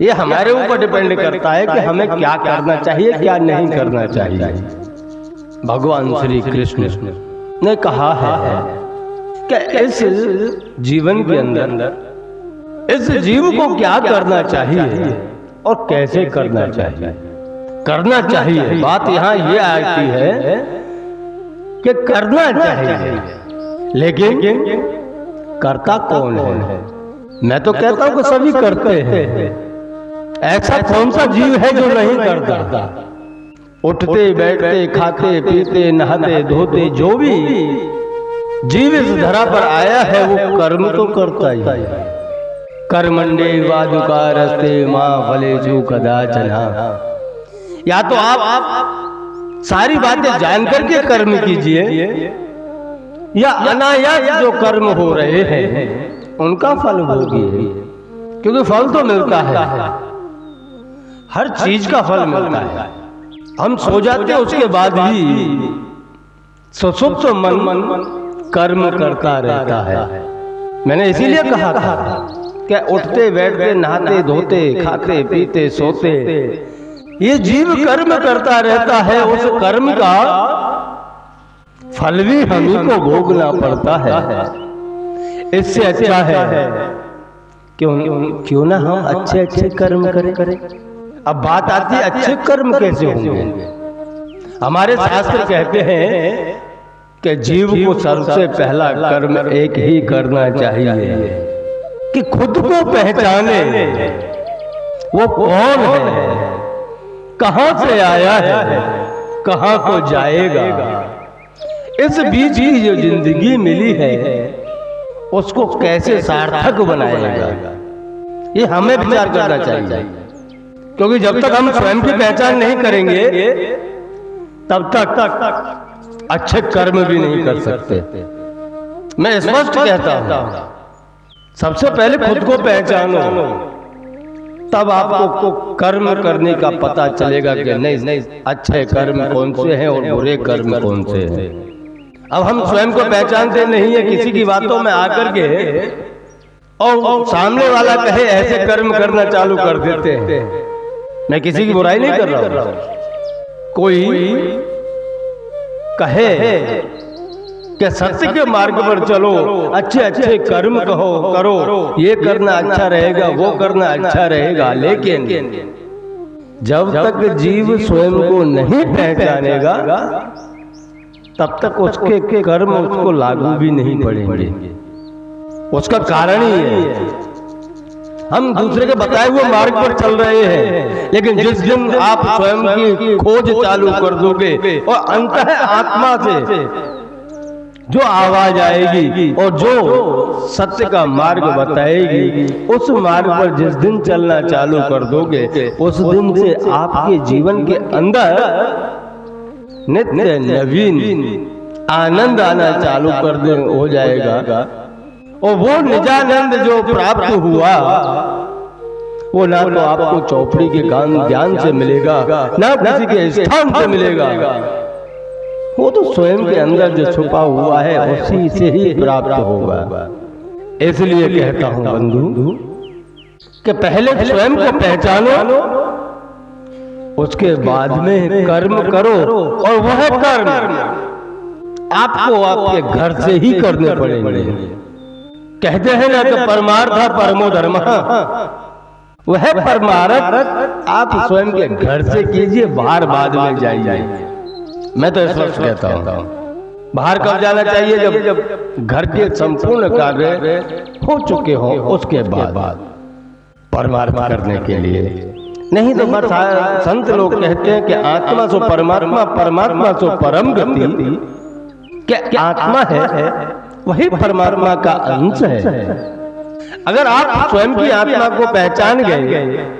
ये हमारे ऊपर डिपेंड करता है कि हमें क्या करना चाहिए, क्या नहीं करना चाहिए। भगवान श्री कृष्ण ने कहा है कि इस जीवन के अंदर इस जीव को क्या करना चाहिए और कैसे करना चाहिए। करना चाहिए, बात यहाँ ये आती है कि करना चाहिए, लेकिन करता कौन है? मैं तो कहता हूं कि सभी करते हैं। ऐसा कौन सा जीव है जो नहीं करता? उठते बैठते खाते पीते नहाते धोते जो भी जीव इस धरा पर आया है वो कर्म तो करता ही है। कर्मण्डे वादुकारस्ते मां फलेषु कदाचन। या तो आप सारी बातें जानकर के कर्म कीजिए, या अनायास जो कर्म हो रहे हैं उनका फल भोगिए, क्योंकि फल तो मिलता है, हर चीज का फल मिलता है। हम सो जाते हैं उसके बाद भी सुसुप्त मन कर्म करता रहता है। मैंने इसीलिए कहा था कि उठते बैठते नहाते धोते खाते पीते सोते ये जीव कर्म करता रहता है। उस कर्म का फल भी हम ही को भोगना पड़ता है। इससे अच्छा है क्यों ना हम अच्छे अच्छे कर्म करें। अब बात आती है अच्छे कर्म कैसे होंगे। हमारे शास्त्र कहते हैं कि जीव को सबसे पहला कर्म एक ही करना चाहिए कि खुद को पहचाने वो कौन है, कहां से आया है, कहां को जाएगा। इस बीच की जो जिंदगी मिली है उसको कैसे सार्थक बनाएगा, ये हमें विचार करना चाहिए। क्योंकि जब तक हम स्वयं की पहचान नहीं करेंगे तब तक अच्छे कर्म भी नहीं कर सकते। मैं स्पष्ट कहता हूं, सबसे पहले खुद को पहचानो, तब आपको कर्म करने का पता चलेगा कि नहीं अच्छे कर्म कौन से हैं और बुरे कर्म कौन से हैं। अब हम स्वयं को पहचानते नहीं है, किसी की बातों में आकर के और सामने वाला कहे ऐसे कर्म करना चालू कर देते हैं। मैं किसी की बुराई नहीं कर रहा हूं, कोई कहे कि सत्य के मार्ग पर चलो, अच्छे अच्छे कर्म करो, ये करना अच्छा रहेगा, वो करना अच्छा रहेगा, लेकिन जब तक जीव स्वयं को नहीं पहचानेगा तब तक उसके कर्म उसको लागू भी नहीं पड़ेंगे। उसका कारण ही है हम दूसरे के बताए हुए मार्ग पर चल रहे हैं, लेकिन जिस दिन आप स्वयं की खोज चालू कर दोगे और अंतः आत्मा से जो आवाज आएगी और जो सत्य का मार्ग बताएगी, उस मार्ग पर जिस दिन चलना चालू कर दोगे उस दिन से आपके जीवन के अंदर नित्य नवीन आनंद आना चालू कर दे हो जाएगा। और वो निजानंद जो प्राप्त हुआ वो ना तो आपको चौपड़ी के ज्ञान से मिलेगा, ना किसी के स्थान से मिलेगा, वो तो स्वयं के अंदर जो छुपा हुआ है उसी से ही प्राप्त होगा। इसलिए कहता हूं बंधु कि पहले स्वयं को पहचानो, उसके बाद में कर्म करो, और वह कर्म आपको आपके घर से ही करने पड़ेंगे। कहते हैं ना कि परमार्थ परमो धर्म, वह परमार्थ आप स्वयं के घर से कीजिए, बाहर बाद में जाइए। मैं तो स्पष्ट कहता हूं, बाहर कब जाना चाहिए? जब घर के संपूर्ण कार्य हो चुके हो उसके बाद परमार्थ करने के लिए। नहीं तो बस संत लोग कहते हैं कि आत्मा सो परमात्मा, परमात्मा सो परम गति। क्या आत्मा है वही परमात्मा का अंश है। अगर आप स्वयं की आत्मा को पहचान गए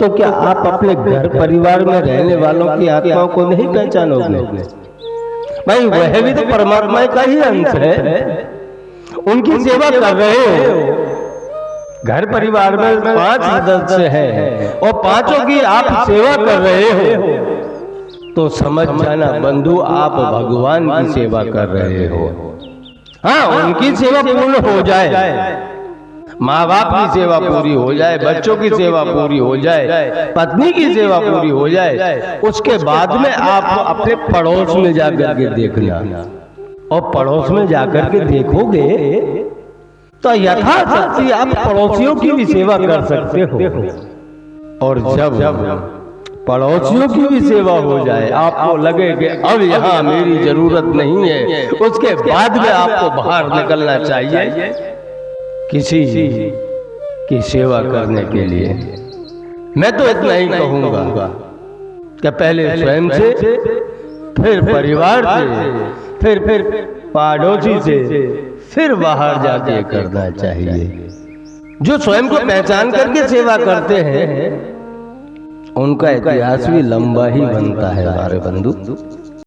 तो क्या आप अपने घर परिवार में रहने वालों की आत्माओं को नहीं पहचानोगे? भाई वह भी तो परमात्मा का ही अंश है, उनकी सेवा कर रहे हो। घर परिवार में 5 सदस्य हैं और पांचों की आप सेवा कर रहे हो, तो समझ जाना बंधु आप भगवान की सेवा कर रहे हो। हाँ, उनकी सेवा पूर्ण हो जाए, माँ बाप की सेवा पूरी हो जाए, बच्चों की सेवा पूरी हो जाए, पत्नी की सेवा पूरी हो जाए, उसके बाद में आप अपने पड़ोस में जाकर के देखना। और पड़ोस में जाकर के देखोगे तो यथाशक्ति आप पड़ोसियों की भी सेवा कर सकते हो। और जब पड़ोसियों की भी सेवा हो जाए, आपको लगे कि अब यहाँ मेरी जरूरत नहीं है, उसके बाद में आपको बाहर निकलना चाहिए किसी की सेवा करने के लिए। मैं तो इतना ही कहूँगा कि पहले स्वयं से, फिर परिवार से, फिर पड़ोसी से, फिर बाहर जाके करना चाहिए। जो स्वयं को पहचान करके सेवा करते हैं उनका इतिहास भी लंबा ही बनता है हमारे बंधु।